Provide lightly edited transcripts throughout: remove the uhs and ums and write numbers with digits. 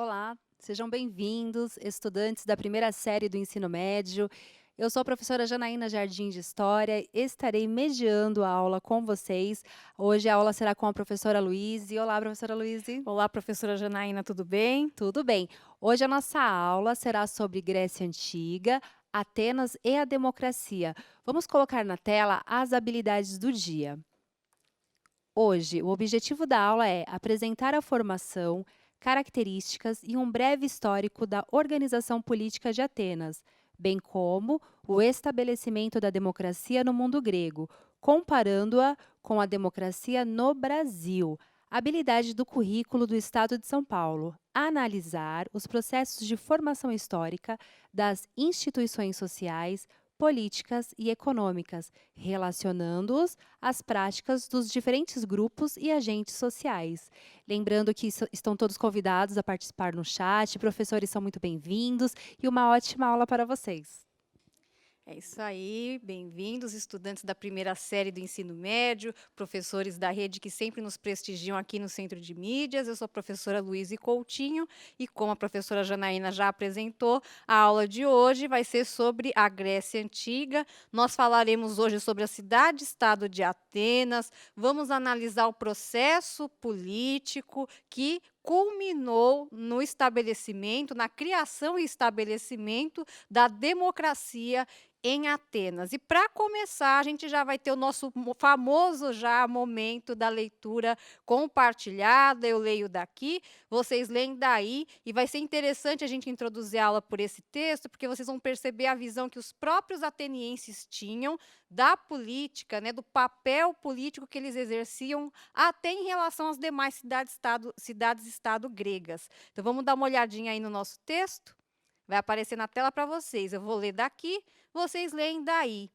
Olá, sejam bem-vindos, estudantes da primeira série do ensino médio. Eu sou a professora Janaína Jardim de História, estarei mediando a aula com vocês. Hoje a aula será com a professora Luíse. Olá, professora Luíse. Olá, professora Janaína, tudo bem? Tudo bem. Hoje a nossa aula será sobre Grécia Antiga, Atenas e a democracia. Vamos colocar na tela as habilidades do dia. Hoje, o objetivo da aula é apresentar a formação, características e um breve histórico da organização política de Atenas, bem como o estabelecimento da democracia no mundo grego, comparando-a com a democracia no Brasil. Habilidade do currículo do Estado de São Paulo: analisar os processos de formação histórica das instituições sociais, políticas e econômicas, relacionando-os as práticas dos diferentes grupos e agentes sociais. Lembrando que estão todos convidados a participar no chat, professores são muito bem-vindos e uma ótima aula para vocês. É isso aí, bem-vindos, estudantes da primeira série do ensino médio, professores da rede que sempre nos prestigiam aqui no Centro de Mídias. Eu sou a professora Luíse Coutinho e, como a professora Janaína já apresentou, a aula de hoje vai ser sobre a Grécia Antiga. Nós falaremos hoje sobre a cidade-estado de Atenas, vamos analisar o processo político que culminou no estabelecimento, na criação e estabelecimento da democracia em Atenas. E para começar, a gente já vai ter o nosso famoso já momento da leitura compartilhada. Eu leio daqui, vocês leem daí, e vai ser interessante a gente introduzir a aula por esse texto, porque vocês vão perceber a visão que os próprios atenienses tinham da política, né, do papel político que eles exerciam até em relação às demais cidades-estado gregas. Então vamos dar uma olhadinha aí no nosso texto? Vai aparecer na tela para vocês. Eu vou ler daqui, vocês leem daí.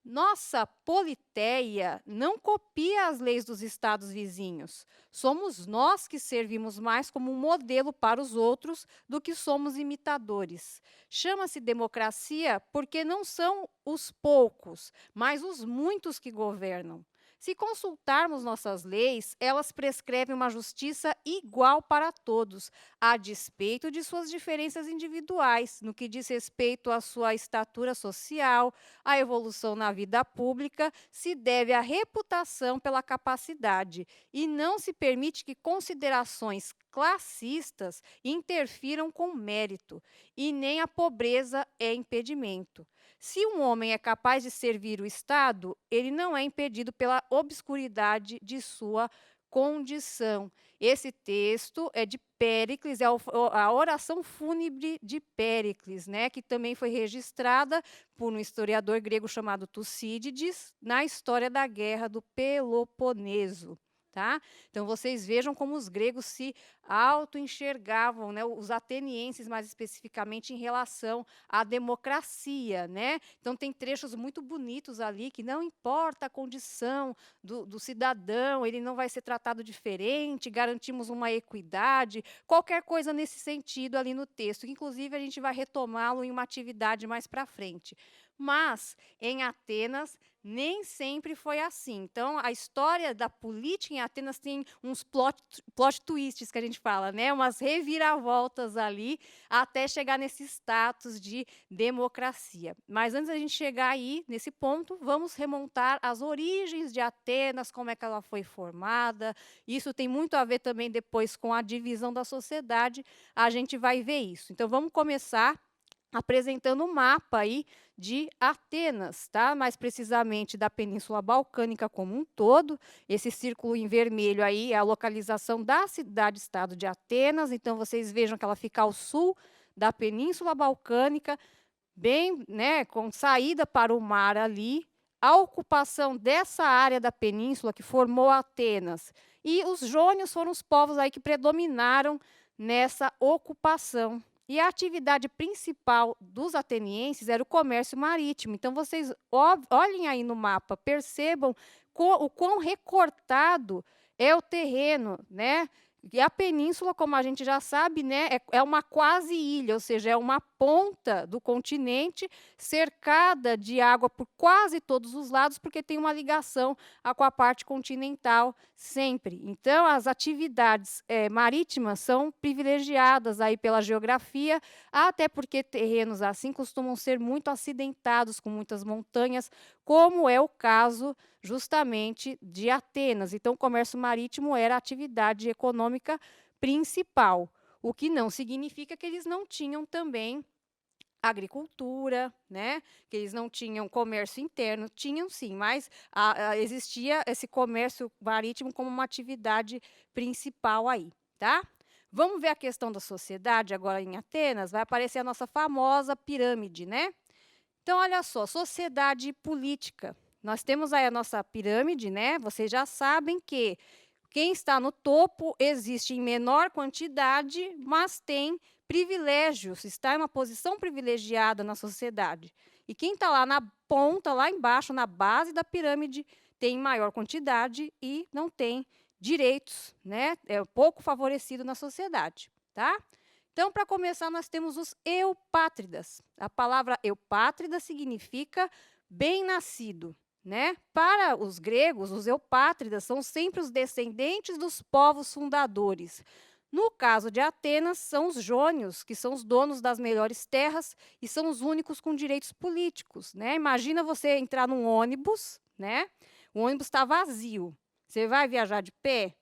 Nossa Politéia não copia as leis dos estados vizinhos. Somos nós que servimos mais como um modelo para os outros do que somos imitadores. Chama-se democracia porque não são os poucos, mas os muitos que governam. Se consultarmos nossas leis, elas prescrevem uma justiça igual para todos, a despeito de suas diferenças individuais, no que diz respeito à sua estatura social. A evolução na vida pública se deve à reputação pela capacidade e não se permite que considerações classistas interfiram com o mérito, e nem a pobreza é impedimento. Se um homem é capaz de servir o Estado, ele não é impedido pela obscuridade de sua condição. Esse texto é de Péricles, é a oração fúnebre de Péricles, né, que também foi registrada por um historiador grego chamado Tucídides na história da Guerra do Peloponeso. Tá? Então, vocês vejam como os gregos se auto-enxergavam, né, os atenienses, mais especificamente, em relação à democracia. Né? Então, tem trechos muito bonitos ali que não importa a condição do cidadão, ele não vai ser tratado diferente, garantimos uma equidade, qualquer coisa nesse sentido ali no texto. Inclusive, a gente vai retomá-lo em uma atividade mais para frente. Mas, em Atenas, nem sempre foi assim. Então, a história da política em Atenas tem uns plot twists, que a gente fala, né? Umas reviravoltas ali, até chegar nesse status de democracia. Mas antes da gente chegar aí, nesse ponto, vamos remontar as origens de Atenas, como é que ela foi formada. Isso tem muito a ver também depois com a divisão da sociedade, a gente vai ver isso. Então, vamos começar apresentando um mapa aí de Atenas, tá? Mais precisamente da Península Balcânica como um todo. Esse círculo em vermelho aí é a localização da cidade-estado de Atenas. Então, vocês vejam que ela fica ao sul da Península Balcânica, bem, né, com saída para o mar ali. A ocupação dessa área da península que formou Atenas. E os jônios foram os povos aí que predominaram nessa ocupação. E a atividade principal dos atenienses era o comércio marítimo. Então, vocês olhem aí no mapa, percebam o quão recortado é o terreno, né? E a península, como a gente já sabe, né, é uma quase ilha, ou seja, é uma ponta do continente cercada de água por quase todos os lados, porque tem uma ligação com a parte continental sempre. Então, as atividades marítimas são privilegiadas aí pela geografia, até porque terrenos assim costumam ser muito acidentados, com muitas montanhas, como é o caso justamente de Atenas. Então, o comércio marítimo era a atividade econômica principal, o que não significa que eles não tinham também agricultura, né? Que eles não tinham comércio interno, tinham sim, mas existia esse comércio marítimo como uma atividade principal aí, tá? Vamos ver a questão da sociedade agora em Atenas, vai aparecer a nossa famosa pirâmide, né? Então, olha só, sociedade política. Nós temos aí a nossa pirâmide, né? Vocês já sabem que quem está no topo existe em menor quantidade, mas tem privilégios, está em uma posição privilegiada na sociedade. E quem está lá na ponta, lá embaixo, na base da pirâmide, tem maior quantidade e não tem direitos, né? É pouco favorecido na sociedade, tá? Então, para começar, nós temos os eupátridas. A palavra eupátrida significa bem-nascido, né? Para os gregos, os eupátridas são sempre os descendentes dos povos fundadores. No caso de Atenas, são os jônios, que são os donos das melhores terras e são os únicos com direitos políticos, né? Imagina você entrar num ônibus, né? O ônibus está vazio. Você vai viajar de pé?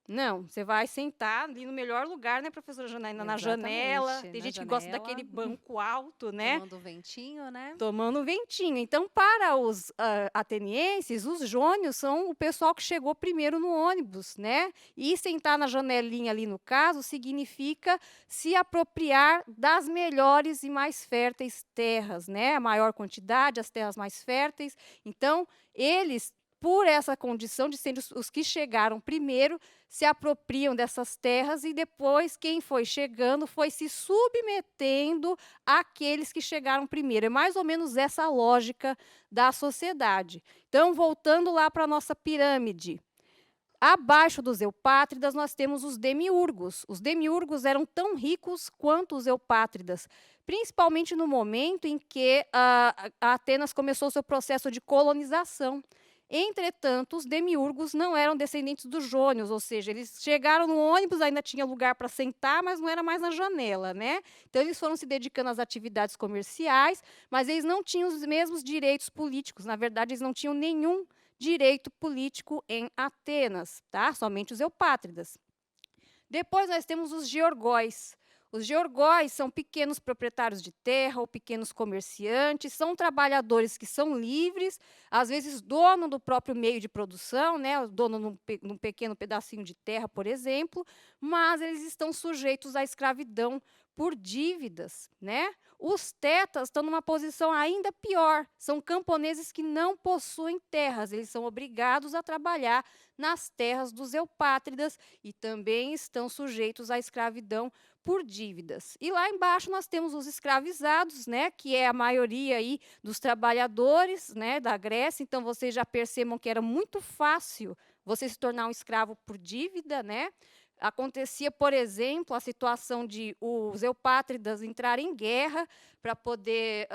Não, você vai sentar ali no melhor lugar, né, professora Janaína? Na janela. Exatamente, Tem na gente que gosta daquele janela, banco alto, né? tomando um ventinho, né? Tomando um ventinho. Então, para os atenienses, os jônios são o pessoal que chegou primeiro no ônibus, né? E sentar na janelinha ali, no caso, significa se apropriar das melhores e mais férteis terras, né? A maior quantidade, as terras mais férteis. Então, eles, por essa condição de serem os que chegaram primeiro, se apropriam dessas terras e depois quem foi chegando foi se submetendo àqueles que chegaram primeiro. É mais ou menos essa a lógica da sociedade. Então, voltando lá para a nossa pirâmide. Abaixo dos eupátridas, nós temos os demiurgos. Os demiurgos eram tão ricos quanto os eupátridas, principalmente no momento em que a Atenas começou seu processo de colonização. Entretanto, os demiurgos não eram descendentes dos jônios, ou seja, eles chegaram no ônibus, ainda tinha lugar para sentar, mas não era mais na janela, né? Então, eles foram se dedicando às atividades comerciais, mas eles não tinham os mesmos direitos políticos. Na verdade, eles não tinham nenhum direito político em Atenas, tá? Somente os eupátridas. Depois nós temos os georgóis. Os georgóis são pequenos proprietários de terra ou pequenos comerciantes, são trabalhadores que são livres, às vezes dono do próprio meio de produção, né, dono num pequeno pedacinho de terra, por exemplo, mas eles estão sujeitos à escravidão por dívidas, né? Os tetas estão numa posição ainda pior, são camponeses que não possuem terras, eles são obrigados a trabalhar nas terras dos eupátridas e também estão sujeitos à escravidão por dívidas. E lá embaixo nós temos os escravizados, né, que é a maioria aí dos trabalhadores, né, da Grécia. Então vocês já percebam que era muito fácil você se tornar um escravo por dívida, né? Acontecia, por exemplo, a situação de os eupátridas entrarem em guerra para poder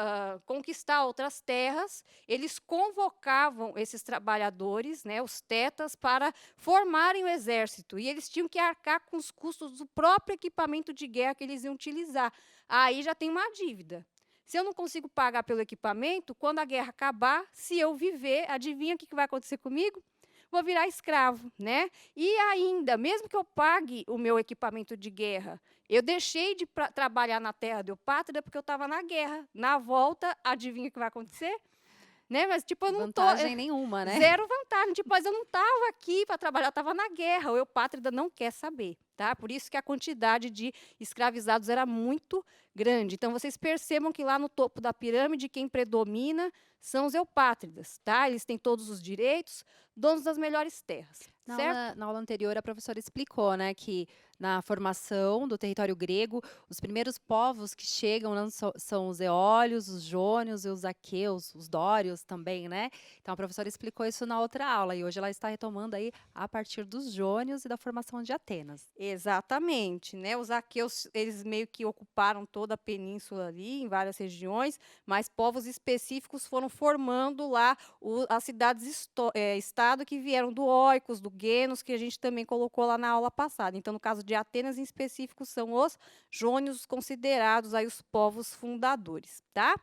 conquistar outras terras. Eles convocavam esses trabalhadores, né, os tetas, para formarem o exército. E eles tinham que arcar com os custos do próprio equipamento de guerra que eles iam utilizar. Aí já tem uma dívida. Se eu não consigo pagar pelo equipamento, quando a guerra acabar, se eu viver, adivinha o que vai acontecer comigo? Vou virar escravo, né? E ainda, mesmo que eu pague o meu equipamento de guerra, eu deixei de trabalhar na terra de Eupátrida porque eu estava na guerra. Na volta, adivinha o que vai acontecer? Né? Mas, tipo, eu não Vantagem nenhuma, né? Zero vantagem. Tipo, mas eu não estava aqui para trabalhar, eu estava na guerra. O Eupátrida não quer saber, tá? Por isso que a quantidade de escravizados era muito grande. Então, vocês percebam que lá no topo da pirâmide, quem predomina são os eupátridas, tá? Eles têm todos os direitos, donos das melhores terras, certo? Na aula anterior, a professora explicou, né, que na formação do território grego. Os primeiros povos que chegam não são os eólios, os jônios e os aqueus, os dórios também, né. Então a professora explicou isso na outra aula e hoje ela está retomando aí a partir dos jônios e da formação de Atenas. Exatamente, né, os aqueus, eles meio que ocuparam toda a península ali, em várias regiões, mas povos específicos foram formando lá as cidades estado que vieram do Oicos, do Genos, que a gente também colocou lá na aula passada. Então, no caso de Atenas, em específico, são os jônios considerados aí os povos fundadores, tá?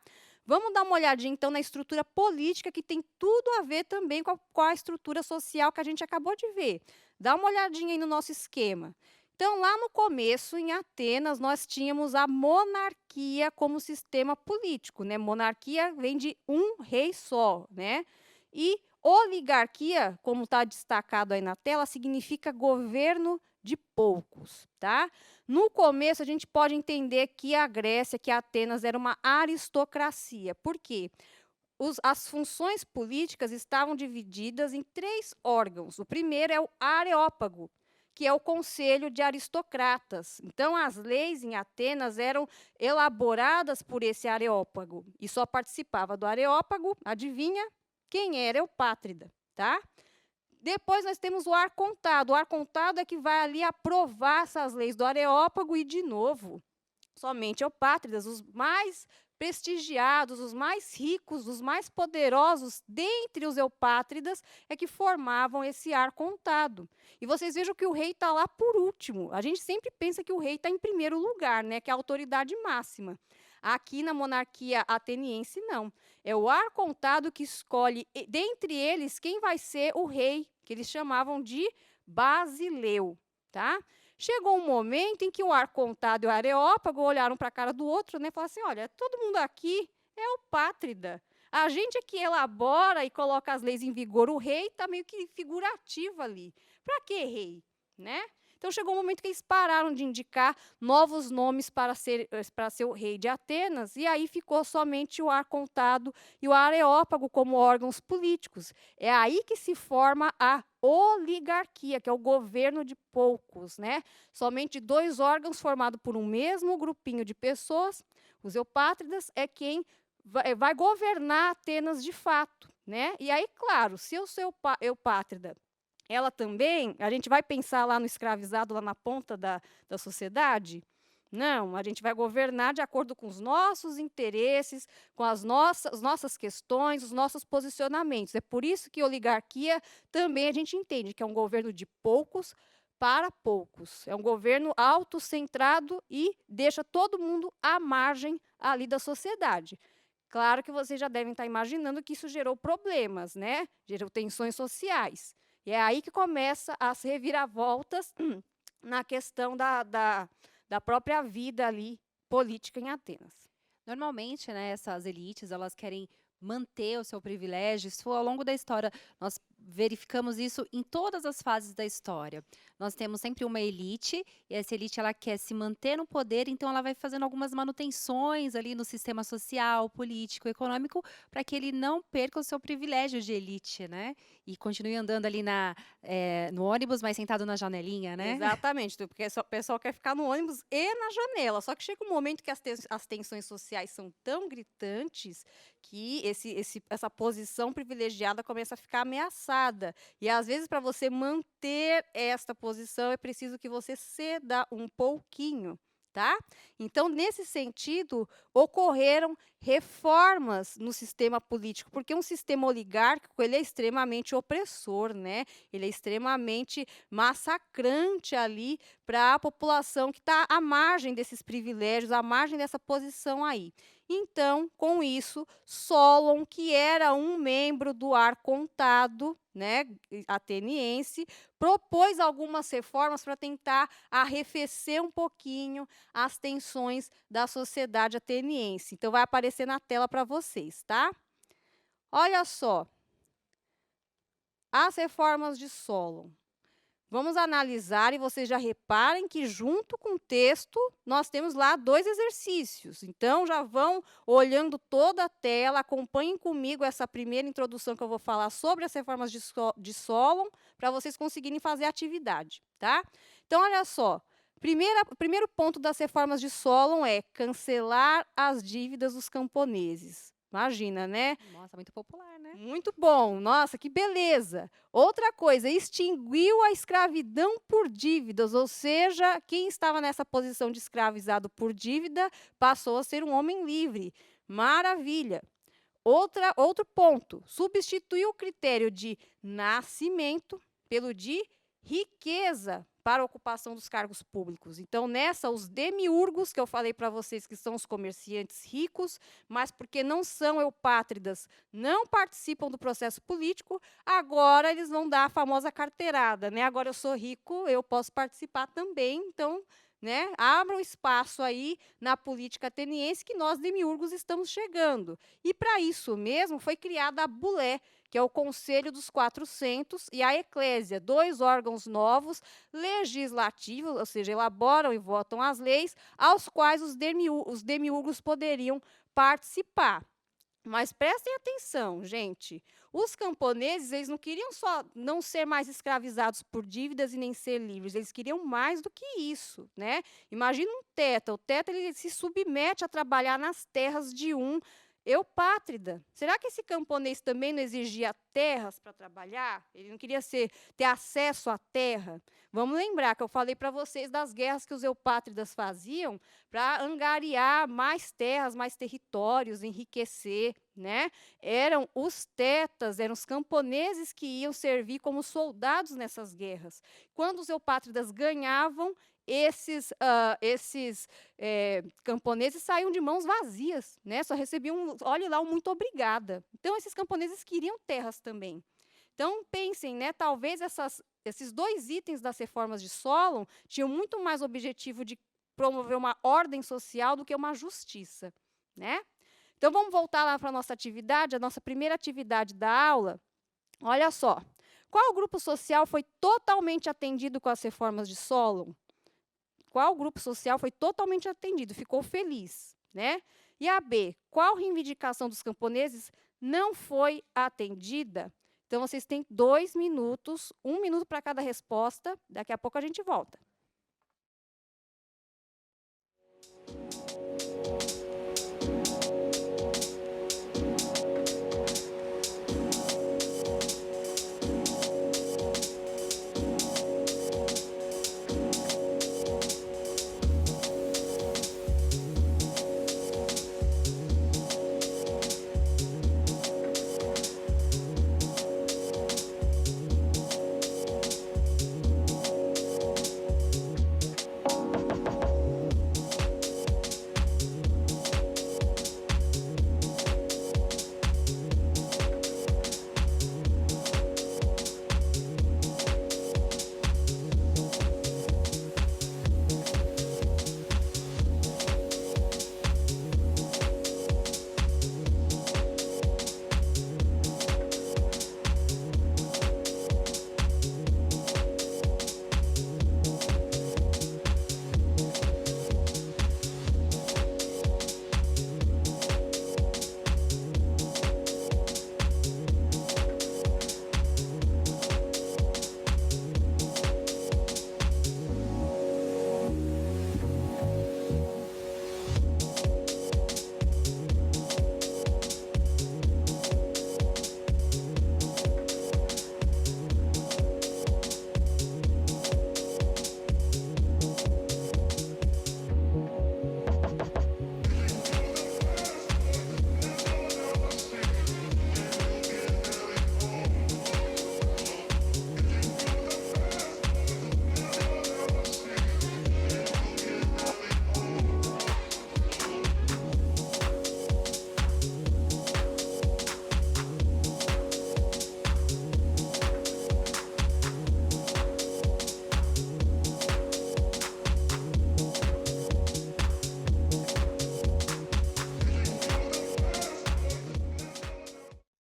Vamos dar uma olhadinha, então, na estrutura política, que tem tudo a ver também com a estrutura social que a gente acabou de ver. Dá uma olhadinha aí no nosso esquema. Então, lá no começo, em Atenas, nós tínhamos a monarquia como sistema político, né? Monarquia vem de um rei só, né? E oligarquia, como está destacado aí na tela, significa governo de poucos, tá? No começo, a gente pode entender que a Grécia, que Atenas, era uma aristocracia. Por quê? As funções políticas estavam divididas em 3 órgãos. O primeiro é o Areópago, que é o conselho de aristocratas. Então, as leis em Atenas eram elaboradas por esse Areópago. E só participava do Areópago, adivinha? Quem era? Eupátrida, tá? Depois nós temos o arcontado. O arcontado é que vai ali aprovar essas leis do Areópago e, de novo, somente eupátridas, os mais prestigiados, os mais ricos, os mais poderosos dentre os eupátridas é que formavam esse arcontado. E vocês vejam que o rei está lá por último. A gente sempre pensa que o rei está em primeiro lugar, né, que é a autoridade máxima. Aqui na monarquia ateniense, não. É o arcontado que escolhe, dentre eles, quem vai ser o rei, que eles chamavam de Basileu, tá? Chegou um momento em que o arcontado e o areópago olharam para a cara do outro, né, e falaram assim: olha, todo mundo aqui é eupátrida. A gente é que elabora e coloca as leis em vigor. O rei está meio que figurativo ali. Para que rei? Né? Então chegou um momento que eles pararam de indicar novos nomes para ser o rei de Atenas, e aí ficou somente o arcontado e o areópago como órgãos políticos. É aí que se forma a oligarquia, que é o governo de poucos, né? Somente 2 órgãos formados por um mesmo grupinho de pessoas. Os eupátridas é quem vai governar Atenas de fato, né? E aí, claro, se eu sou eupátrida, ela também, a gente vai pensar lá no escravizado, lá na ponta da sociedade? Não, a gente vai governar de acordo com os nossos interesses, com as nossas questões, os nossos posicionamentos. É por isso que oligarquia também a gente entende que é um governo de poucos para poucos. É um governo autocentrado e deixa todo mundo à margem ali da sociedade. Claro que vocês já devem estar imaginando que isso gerou problemas, né? Gerou tensões sociais. E é aí que começa as reviravoltas na questão da própria vida ali política em Atenas. Normalmente, né, essas elites, elas querem manter o seu privilégio. Isso ao longo da história, nós verificamos isso em todas as fases da história. Nós temos sempre uma elite, e essa elite ela quer se manter no poder, então ela vai fazendo algumas manutenções ali no sistema social, político, econômico, para que ele não perca o seu privilégio de elite, né? E continue andando ali no ônibus, mas sentado na janelinha, né? Exatamente, porque o pessoal quer ficar no ônibus e na janela. Só que chega um momento que as tensões sociais são tão gritantes que essa posição privilegiada começa a ficar ameaçada. E às vezes, para você manter esta posição, é preciso que você ceda um pouquinho. Tá? Então, nesse sentido, ocorreram reformas no sistema político, porque um sistema oligárquico ele é extremamente opressor, né? Ele é extremamente massacrante ali para a população que está à margem desses privilégios, à margem dessa posição aí. Então, com isso, Solon, que era um membro do arcontado, né, ateniense, propôs algumas reformas para tentar arrefecer um pouquinho as tensões da sociedade ateniense. Então, vai aparecer na tela para vocês, tá? Olha só, as reformas de Solon. Vamos analisar e vocês já reparem que junto com o texto nós temos lá 2 exercícios. Então já vão olhando toda a tela, acompanhem comigo essa primeira introdução que eu vou falar sobre as reformas de Solon, para vocês conseguirem fazer a atividade, tá? Então olha só, Primeiro ponto das reformas de Solon é cancelar as dívidas dos camponeses. Imagina, né? Nossa, muito popular, né? Muito bom, nossa, que beleza. Outra coisa, extinguiu a escravidão por dívidas, ou seja, quem estava nessa posição de escravizado por dívida passou a ser um homem livre. Maravilha. Outro ponto, substituiu o critério de nascimento pelo de riqueza para a ocupação dos cargos públicos. Então, nessa, os demiurgos, que eu falei para vocês que são os comerciantes ricos, mas porque não são eupátridas, não participam do processo político, agora eles vão dar a famosa carteirada, né? Agora eu sou rico, eu posso participar também, então, né, abram espaço aí na política ateniense que nós, demiurgos, estamos chegando. E, para isso mesmo, foi criada a Bulé, que é o Conselho dos 400, e a Eclésia, 2 órgãos novos, legislativos, ou seja, elaboram e votam as leis, aos quais os demiurgos poderiam participar. Mas prestem atenção, gente. Os camponeses, eles não queriam só não ser mais escravizados por dívidas e nem ser livres, eles queriam mais do que isso, né? Imagina um teta. O teta ele se submete a trabalhar nas terras de um eupátrida. Será que esse camponês também não exigia terras para trabalhar? Ele não queria ter acesso à terra? Vamos lembrar que eu falei para vocês das guerras que os eupátridas faziam para angariar mais terras, mais territórios, enriquecer, né? Eram os tetas, eram os camponeses que iam servir como soldados nessas guerras. Quando os eupátridas ganhavam, esses camponeses saíam de mãos vazias, né? Só recebiam, olhe lá, um muito obrigada. Então, esses camponeses queriam terras também. Então, pensem, né? Talvez esses 2 itens das reformas de Solon tinham muito mais objetivo de promover uma ordem social do que uma justiça, né? Então, vamos voltar lá para a nossa atividade, a nossa primeira atividade da aula. Olha só, qual grupo social foi totalmente atendido com as reformas de Solon? Qual grupo social foi totalmente atendido, ficou feliz, né? E a B, qual reivindicação dos camponeses não foi atendida? Então, vocês têm 2 minutos, 1 minuto para cada resposta. Daqui a pouco a gente volta.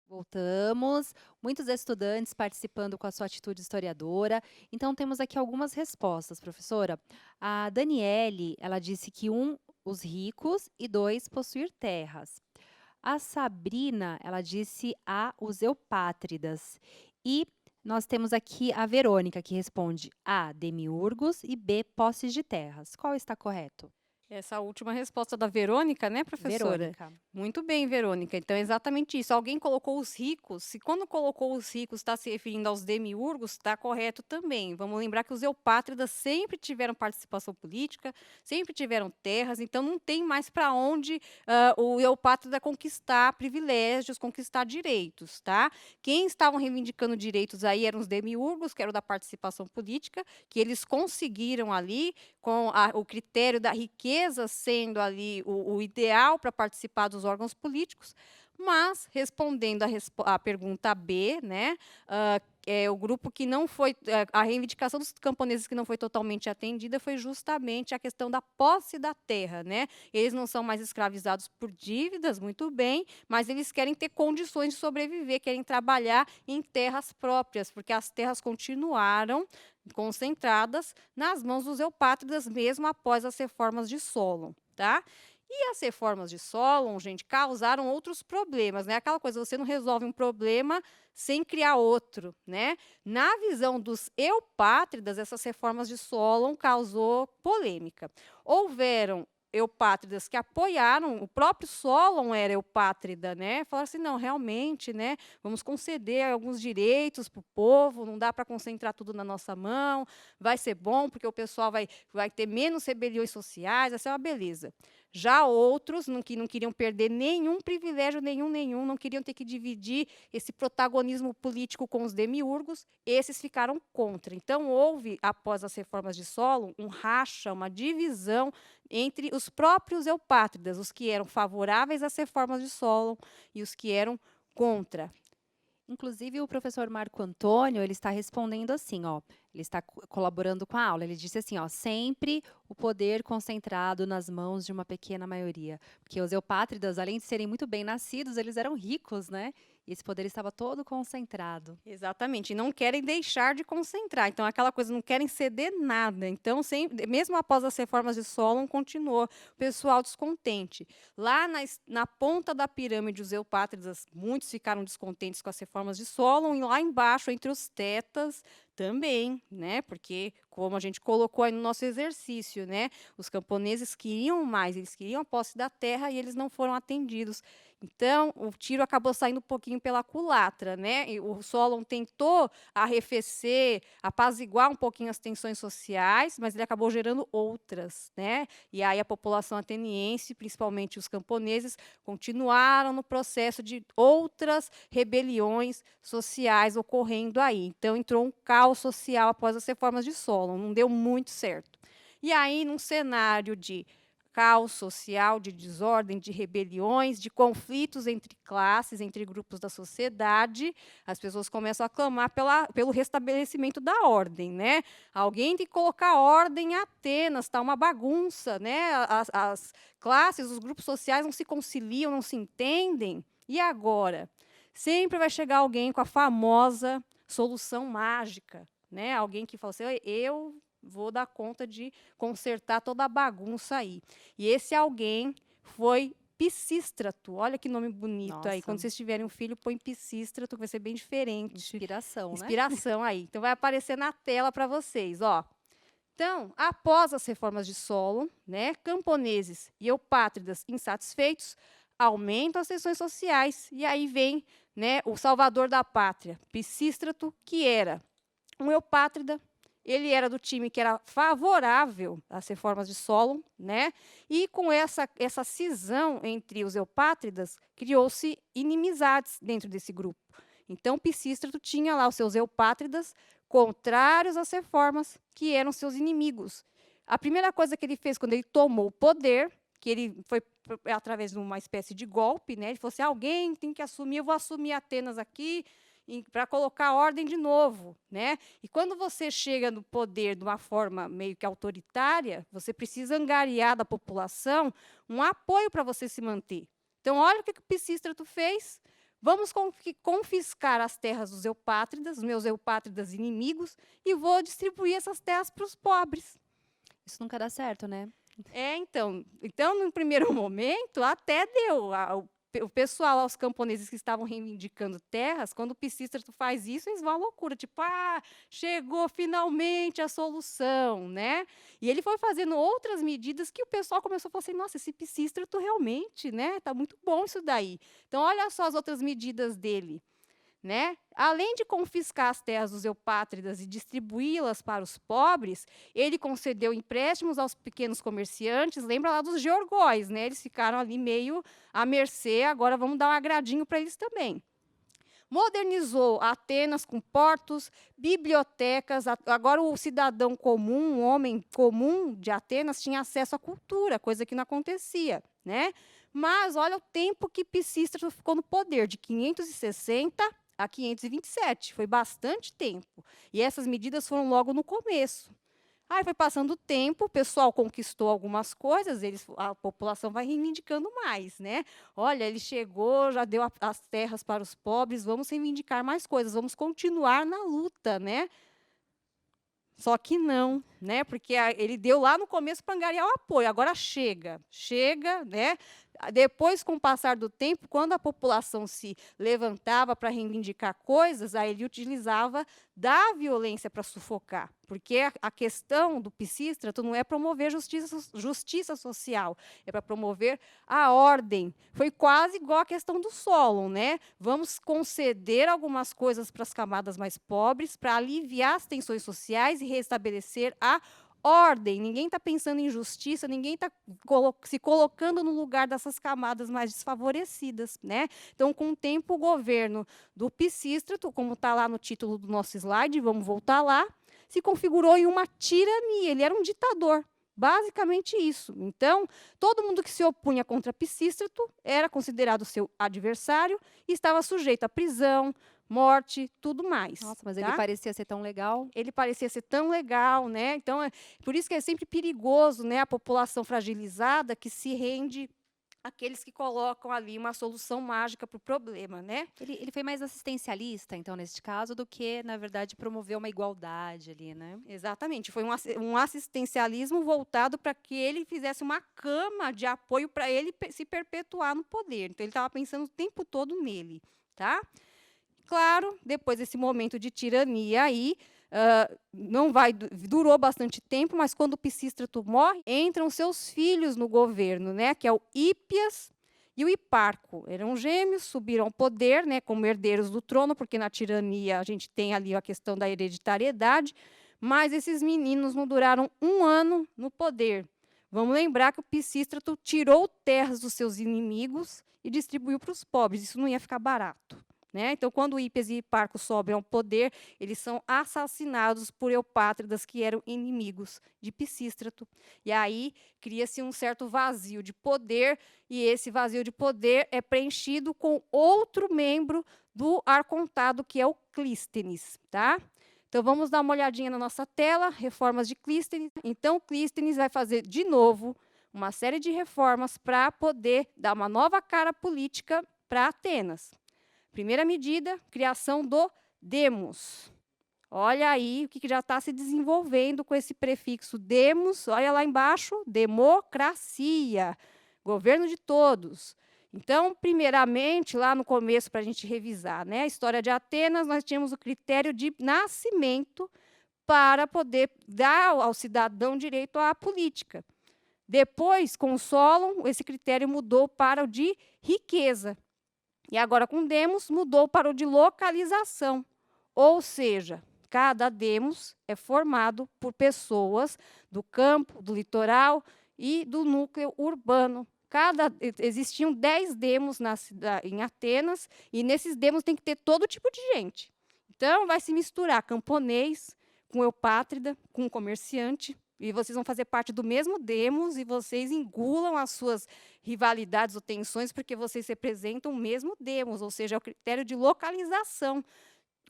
Voltamos, muitos estudantes participando com a sua atitude historiadora. Então, temos aqui algumas respostas, professora. A Daniele, ela disse que os ricos e 2, possuir terras. A Sabrina, ela disse os eupátridas. E Nós temos aqui a Verônica, que responde A, demiurgos e B, posses de terras. Qual está correto? Essa última resposta da Verônica, né, professora? Verônica. Muito bem, Verônica. Então, é exatamente isso. Alguém colocou os ricos. Se quando colocou os ricos está se referindo aos demiurgos, está correto também. Vamos lembrar que os eupátridas sempre tiveram participação política, sempre tiveram terras, então não tem mais para onde o eupátrida conquistar privilégios, conquistar direitos, tá? Quem estavam reivindicando direitos aí eram os demiurgos, que eram da participação política, que eles conseguiram ali com o critério da riqueza sendo ali o ideal para participar dos órgãos políticos, mas respondendo a pergunta B, né, o grupo que não foi, a reivindicação dos camponeses que não foi totalmente atendida foi justamente a questão da posse da terra, né? Eles não são mais escravizados por dívidas, muito bem, mas eles querem ter condições de sobreviver, querem trabalhar em terras próprias, porque as terras continuaram concentradas nas mãos dos eupátridas mesmo após as reformas de Solon, tá? E as reformas de Solon, gente, causaram outros problemas, né? Aquela coisa, você não resolve um problema sem criar outro, né? Na visão dos eupátridas, essas reformas de Solon causou polêmica. Houveram eupátridas que apoiaram, o próprio Solon era eupátrida, né? Falaram assim, não, realmente, né? Vamos conceder alguns direitos para o povo, não dá para concentrar tudo na nossa mão, vai ser bom, porque o pessoal vai ter menos rebeliões sociais, essa é uma beleza. Já outros que não queriam perder nenhum privilégio, nenhum, não queriam ter que dividir esse protagonismo político com os demiurgos, esses ficaram contra. Então, houve, após as reformas de Solon, um racha, uma divisão entre os próprios eupátridas, os que eram favoráveis às reformas de Solon e os que eram contra. Inclusive, o professor Marco Antônio, ele está respondendo assim, ó, ele está colaborando com a aula. Ele disse assim, ó, sempre o poder concentrado nas mãos de uma pequena maioria. Porque os eupátridas, além de serem muito bem nascidos, eles eram ricos, né? E esse poder estava todo concentrado. Exatamente, e não querem deixar de concentrar. Então, aquela coisa, não querem ceder nada. Então, mesmo após as reformas de Solon, continuou o pessoal descontente. Lá na ponta da pirâmide, os eupátridas, muitos ficaram descontentes com as reformas de Solon, e lá embaixo, entre os tetas, também, né? Porque, como a gente colocou aí no nosso exercício, né? Os camponeses queriam mais, eles queriam a posse da terra e eles não foram atendidos. Então, o tiro acabou saindo um pouquinho pela culatra, né? E o Solon tentou arrefecer, apaziguar um pouquinho as tensões sociais, mas ele acabou gerando outras, né? E aí a população ateniense, principalmente os camponeses, continuaram no processo de outras rebeliões sociais ocorrendo aí. Então, entrou um caos social após as reformas de Solon, não deu muito certo. E aí, num cenário de caos social, de desordem, de rebeliões, de conflitos entre classes, entre grupos da sociedade, as pessoas começam a clamar pelo restabelecimento da ordem, né? Alguém tem que colocar ordem em Atenas, está uma bagunça, né? As classes, os grupos sociais não se conciliam, não se entendem. E agora? Sempre vai chegar alguém com a famosa solução mágica, né? Alguém que fala assim, eu vou dar conta de consertar toda a bagunça aí. E esse alguém foi Pisístrato. Olha que nome bonito aí. Quando Nossa, vocês tiverem um filho, põe Pisístrato, que vai ser bem diferente. inspiração, né? Inspiração aí. Então, vai aparecer na tela para vocês, ó. Então, após as reformas de Solon, né, camponeses e eupátridas insatisfeitos aumentam as tensões sociais e aí vem, né, o salvador da pátria, Pisístrato, que era um eupátrida. Ele era do time que era favorável às reformas de Solon, né? E com essa cisão entre os eupátridas, criou-se inimizades dentro desse grupo. Então, Pisístrato tinha lá os seus eupátridas contrários às reformas, que eram seus inimigos. A primeira coisa que ele fez quando ele tomou o poder, que ele foi através de uma espécie de golpe, né? Ele falou assim: alguém tem que assumir, eu vou assumir Atenas aqui, para colocar ordem de novo, né? E quando você chega no poder de uma forma meio que autoritária, você precisa angariar da população um apoio para você se manter. Então, olha o que o Pisístrato fez. Vamos confiscar as terras dos eupátridas, os meus eupátridas inimigos, e vou distribuir essas terras para os pobres. Isso nunca dá certo, né? Então, no primeiro momento, até deu. o pessoal, os camponeses que estavam reivindicando terras, quando o Pisístrato faz isso, eles vão à loucura, tipo, chegou finalmente a solução, né? E ele foi fazendo outras medidas que o pessoal começou a falar assim, nossa, esse Pisístrato realmente, né? Tá muito bom isso daí. Então, olha só as outras medidas dele. Né? Além de confiscar as terras dos eupátridas e distribuí-las para os pobres, ele concedeu empréstimos aos pequenos comerciantes. Lembra lá dos georgóis, né? Eles ficaram ali meio à mercê, agora vamos dar um agradinho para eles também. Modernizou Atenas com portos, bibliotecas. Agora o cidadão comum, o homem comum de Atenas tinha acesso à cultura, coisa que não acontecia, né? Mas olha o tempo que Pisístrato ficou no poder, de 560 a 527. Foi bastante tempo. E essas medidas foram logo no começo. Aí foi passando o tempo, o pessoal conquistou algumas coisas, a população vai reivindicando mais, né? Olha, ele chegou, já deu as terras para os pobres, vamos reivindicar mais coisas, vamos continuar na luta, né? Só que não, né? Porque ele deu lá no começo para angariar o apoio. Agora chega, né? Depois, com o passar do tempo, quando a população se levantava para reivindicar coisas, aí ele utilizava da violência para sufocar. Porque a questão do Pisístrato não é promover justiça social, é para promover a ordem. Foi quase igual a questão do Solon, né? Vamos conceder algumas coisas para as camadas mais pobres para aliviar as tensões sociais e restabelecer a ordem. Ninguém está pensando em justiça, ninguém está se colocando no lugar dessas camadas mais desfavorecidas, né? Então, com o tempo, o governo do Pisístrato, como está lá no título do nosso slide, vamos voltar lá, se configurou em uma tirania. Ele era um ditador. Basicamente isso. Então, todo mundo que se opunha contra Pisístrato era considerado seu adversário e estava sujeito à prisão, morte, tudo mais. Nossa, mas tá? ele parecia ser tão legal. Ele parecia ser tão legal, né? Então, por isso que é sempre perigoso, né? A população fragilizada que se rende àqueles que colocam ali uma solução mágica para o problema, né? Ele foi mais assistencialista, então, neste caso, do que, na verdade, promover uma igualdade ali, né? Exatamente. Foi um assistencialismo voltado para que ele fizesse uma cama de apoio para ele se perpetuar no poder. Então, ele estava pensando o tempo todo nele, tá? Claro, depois desse momento de tirania aí, durou bastante tempo, mas quando o Pisístrato morre, entram seus filhos no governo, né, que é o Hípias e o Hiparco. Eram gêmeos, subiram ao poder, né, como herdeiros do trono, porque na tirania a gente tem ali a questão da hereditariedade, mas esses meninos não duraram um ano no poder. Vamos lembrar que o Pisístrato tirou terras dos seus inimigos e distribuiu para os pobres. Isso não ia ficar barato. Né? Então, quando Hípias e Hiparco sobem ao poder, eles são assassinados por eupátridas que eram inimigos de Pisístrato. E aí cria-se um certo vazio de poder, e esse vazio de poder é preenchido com outro membro do arcontado, que é o Clístenes. Tá? Então, vamos dar uma olhadinha na nossa tela, reformas de Clístenes. Então, Clístenes vai fazer, de novo, uma série de reformas para poder dar uma nova cara política para Atenas. Primeira medida, criação do demos. Olha aí o que já está se desenvolvendo com esse prefixo demos. Olha lá embaixo, democracia, governo de todos. Então, primeiramente, lá no começo, para a gente revisar, né, a história de Atenas, nós tínhamos o critério de nascimento para poder dar ao cidadão direito à política. Depois, com o Solon, esse critério mudou para o de riqueza. E agora, com demos, mudou para o de localização. Ou seja, cada demos é formado por pessoas do campo, do litoral e do núcleo urbano. Existiam 10 demos em Atenas, e nesses demos tem que ter todo tipo de gente. Então, vai se misturar camponês com eupátrida, com comerciante, e vocês vão fazer parte do mesmo demos, e vocês engulam as suas rivalidades ou tensões, porque vocês representam o mesmo demos, ou seja, é o critério de localização.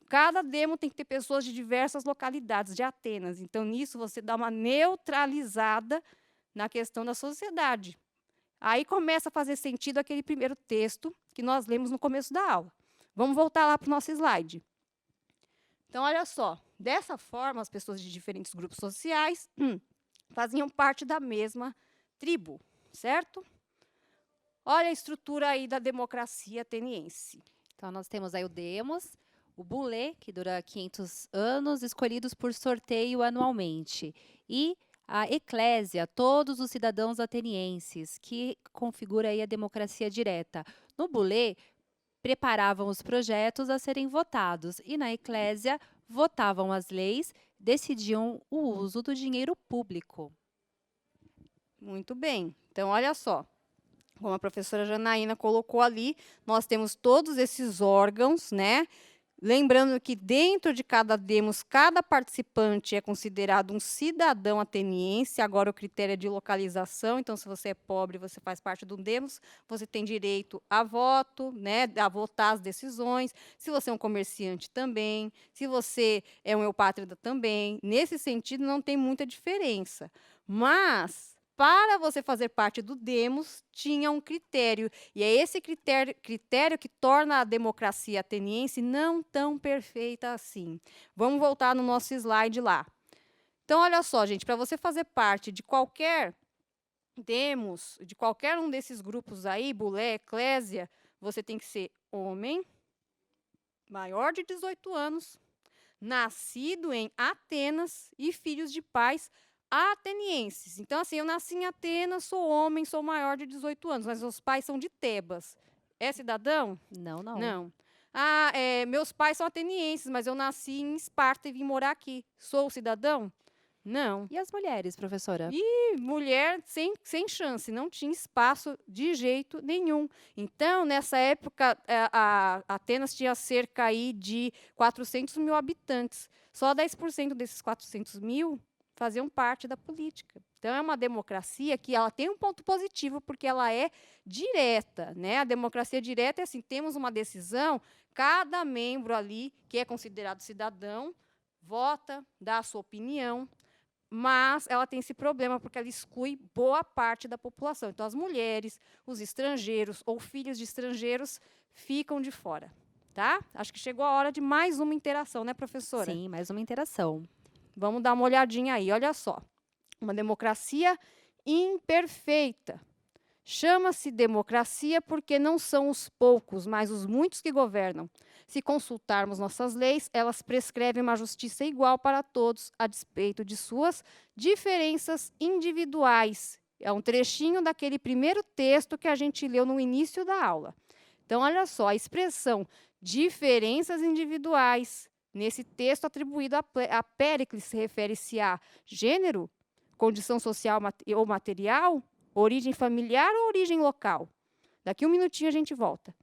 Cada demo tem que ter pessoas de diversas localidades de Atenas. Então, nisso, você dá uma neutralizada na questão da sociedade. Aí começa a fazer sentido aquele primeiro texto que nós lemos no começo da aula. Vamos voltar lá para o nosso slide. Então, olha só, dessa forma, as pessoas de diferentes grupos sociais faziam parte da mesma tribo, certo? Olha a estrutura aí da democracia ateniense. Então, nós temos aí o demos, o bulê, que dura 500 anos, escolhidos por sorteio anualmente, e a eclésia, todos os cidadãos atenienses, que configura aí a democracia direta. No bulê, preparavam os projetos a serem votados e na eclésia votavam as leis, decidiam o uso do dinheiro público. Muito bem. Então, olha só. Como a professora Janaína colocou ali, nós temos todos esses órgãos, né? Lembrando que dentro de cada demos, cada participante é considerado um cidadão ateniense. Agora o critério é de localização, então se você é pobre, você faz parte do demos, você tem direito a voto, né, a votar as decisões. Se você é um comerciante também, se você é um eupátrida também. Nesse sentido não tem muita diferença. Mas para você fazer parte do demos, tinha um critério, e é esse critério que torna a democracia ateniense não tão perfeita assim. Vamos voltar no nosso slide lá. Então, olha só, gente, para você fazer parte de qualquer demos, de qualquer um desses grupos aí, bulé, eclésia, você tem que ser homem, maior de 18 anos, nascido em Atenas e filhos de pais atenienses. Então, assim, eu nasci em Atenas, sou homem, sou maior de 18 anos, mas meus pais são de Tebas. É cidadão? Não, não. Não. Ah, meus pais são atenienses, mas eu nasci em Esparta e vim morar aqui. Sou cidadão? Não. E as mulheres, professora? E mulher sem chance, não tinha espaço de jeito nenhum. Então, nessa época, a Atenas tinha cerca aí de 400 mil habitantes. Só 10% desses 400 mil faziam parte da política. Então, é uma democracia que ela tem um ponto positivo, porque ela é direta, né? A democracia direta é assim, temos uma decisão, cada membro ali, que é considerado cidadão, vota, dá a sua opinião, mas ela tem esse problema porque ela exclui boa parte da população. Então, as mulheres, os estrangeiros ou filhos de estrangeiros ficam de fora. Tá? Acho que chegou a hora de mais uma interação, né, professora? Sim, mais uma interação. Vamos dar uma olhadinha aí, olha só. Uma democracia imperfeita. Chama-se democracia porque não são os poucos, mas os muitos que governam. Se consultarmos nossas leis, elas prescrevem uma justiça igual para todos, a despeito de suas diferenças individuais. É um trechinho daquele primeiro texto que a gente leu no início da aula. Então, olha só, a expressão diferenças individuais, nesse texto atribuído a Péricles, refere-se a gênero, condição social ou material, origem familiar ou origem local? Daqui um minutinho a gente volta.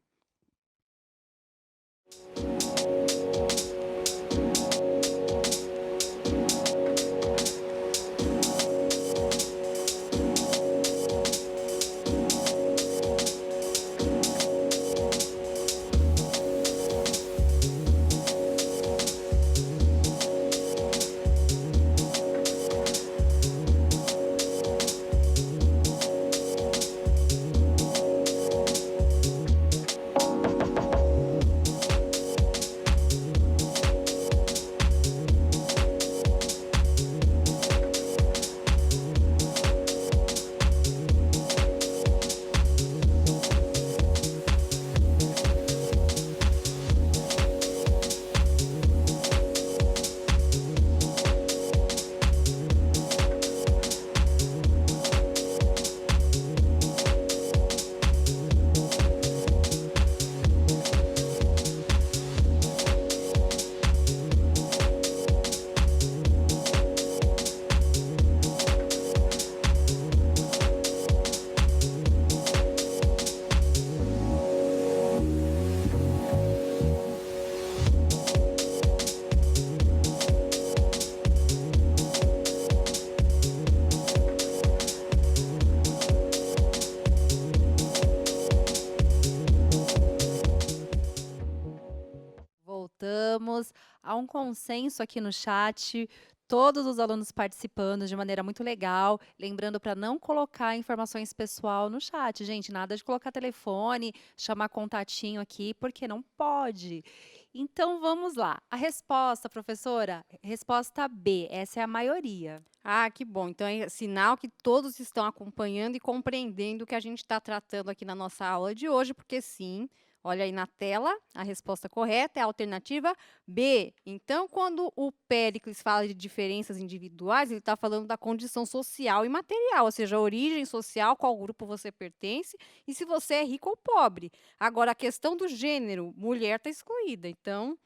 Voltamos a um consenso aqui no chat, todos os alunos participando de maneira muito legal, lembrando para não colocar informações pessoal no chat, gente, nada de colocar telefone, chamar contatinho aqui, porque não pode. Então vamos lá. A resposta, professora, resposta B, essa é a maioria. Ah, que bom. Então é sinal que todos estão acompanhando e compreendendo o que a gente está tratando aqui na nossa aula de hoje, porque sim, olha aí na tela, a resposta correta é a alternativa B. Então, quando o Péricles fala de diferenças individuais, ele está falando da condição social e material, ou seja, a origem social, qual grupo você pertence e se você é rico ou pobre. Agora, a questão do gênero, mulher está excluída. Então,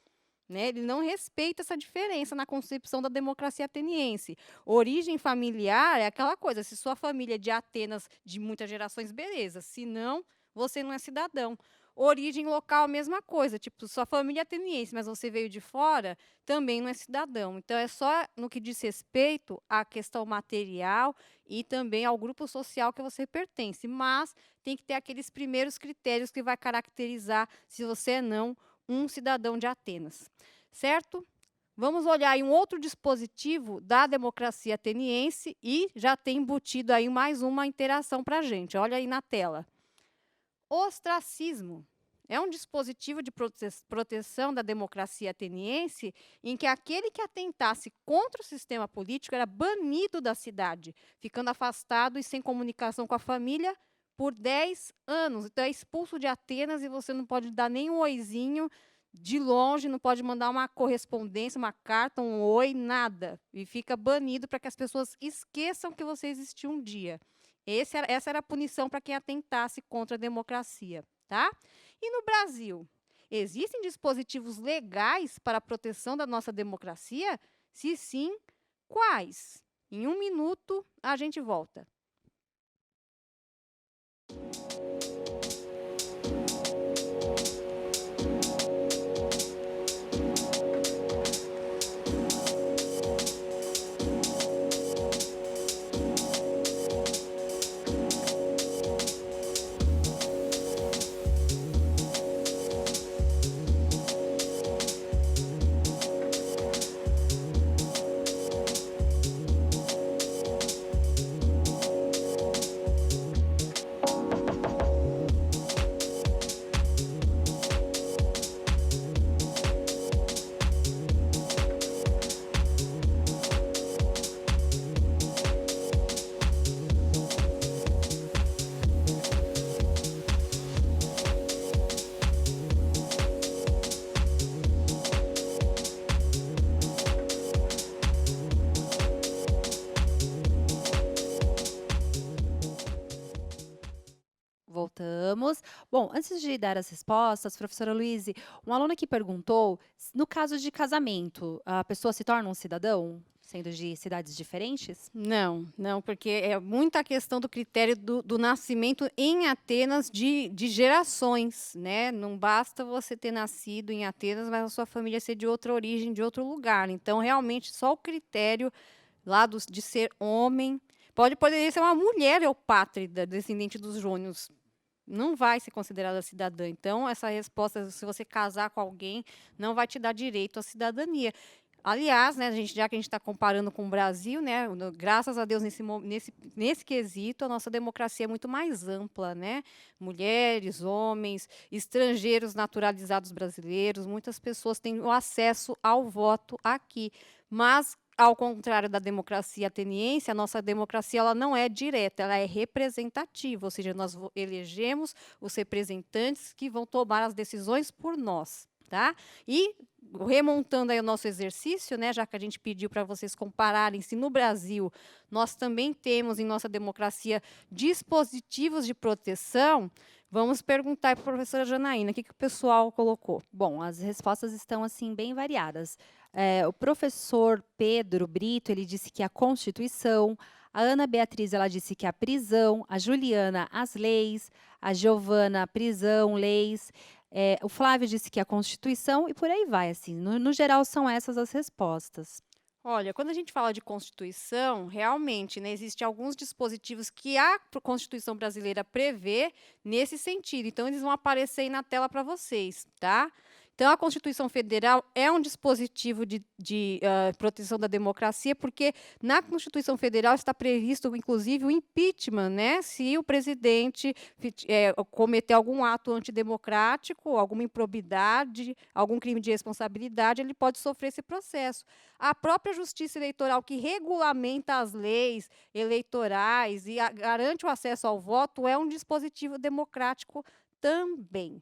né, ele não respeita essa diferença na concepção da democracia ateniense. Origem familiar é aquela coisa, se sua família é de Atenas de muitas gerações, beleza, se não, você não é cidadão. Origem local, mesma coisa, tipo, sua família é ateniense, mas você veio de fora, também não é cidadão. Então, é só no que diz respeito à questão material e também ao grupo social que você pertence. Mas tem que ter aqueles primeiros critérios que vai caracterizar se você é não um cidadão de Atenas, certo? Vamos olhar aí um outro dispositivo da democracia ateniense e já tem embutido aí mais uma interação para a gente. Olha aí na tela. Ostracismo é um dispositivo de proteção da democracia ateniense em que aquele que atentasse contra o sistema político era banido da cidade, ficando afastado e sem comunicação com a família por 10 anos. Então, é expulso de Atenas e você não pode dar nem um oizinho de longe, não pode mandar uma correspondência, uma carta, um oi, nada. E fica banido para que as pessoas esqueçam que você existiu um dia. Essa era a punição para quem atentasse contra a democracia, tá? E no Brasil, existem dispositivos legais para a proteção da nossa democracia? Se sim, quais? Em 1 minuto, a gente volta. Voltamos. Bom, antes de dar as respostas, professora Luíse, um aluno aqui perguntou, no caso de casamento, a pessoa se torna um cidadão, sendo de cidades diferentes? Não, não, porque é muita questão do critério do nascimento em Atenas de gerações, né? Não basta você ter nascido em Atenas, mas a sua família ser de outra origem, de outro lugar. Então, realmente, só o critério lá de ser homem. Poderia ser uma mulher eupátrida, descendente dos jônios. Não vai ser considerada cidadã. Então, essa resposta, se você casar com alguém, não vai te dar direito à cidadania. Aliás, né, já que a gente está comparando com o Brasil, né, graças a Deus, nesse quesito, a nossa democracia é muito mais ampla. Né? Mulheres, homens, estrangeiros naturalizados brasileiros, muitas pessoas têm o acesso ao voto aqui. Mas, ao contrário da democracia ateniense, a nossa democracia ela não é direta, ela é representativa, ou seja, nós elegemos os representantes que vão tomar as decisões por nós. Tá? E, remontando aí o nosso exercício, né, já que a gente pediu para vocês compararem se no Brasil nós também temos em nossa democracia dispositivos de proteção, vamos perguntar para a professora Janaína, o que o pessoal colocou? Bom, as respostas estão assim bem variadas. O professor Pedro Brito, ele disse que a Constituição, a Ana Beatriz, ela disse que a prisão, a Juliana, as leis, a Giovana, prisão, leis, o Flávio disse que a Constituição e por aí vai, assim, no geral são essas as respostas. Olha, quando a gente fala de Constituição, realmente, né, existem alguns dispositivos que a Constituição brasileira prevê nesse sentido. Então, eles vão aparecer aí na tela para vocês, tá? Então, a Constituição Federal é um dispositivo de proteção da democracia, porque na Constituição Federal está previsto, inclusive, o impeachment, né? Se o presidente cometer algum ato antidemocrático, alguma improbidade, algum crime de responsabilidade, ele pode sofrer esse processo. A própria Justiça Eleitoral, que regulamenta as leis eleitorais e garante o acesso ao voto, é um dispositivo democrático também.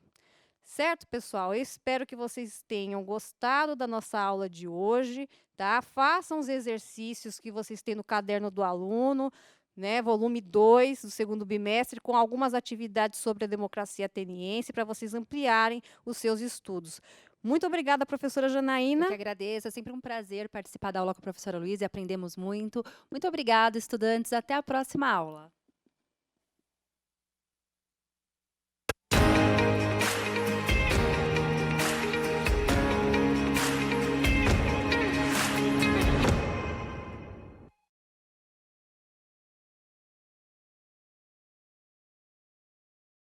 Certo, pessoal? Eu espero que vocês tenham gostado da nossa aula de hoje, tá? Façam os exercícios que vocês têm no caderno do aluno, né? Volume 2 do segundo bimestre, com algumas atividades sobre a democracia ateniense, para vocês ampliarem os seus estudos. Muito obrigada, professora Eu Janaína. que agradeço, é sempre um prazer participar da aula com a professora Luísa e aprendemos muito. Muito obrigada, estudantes, até a próxima aula.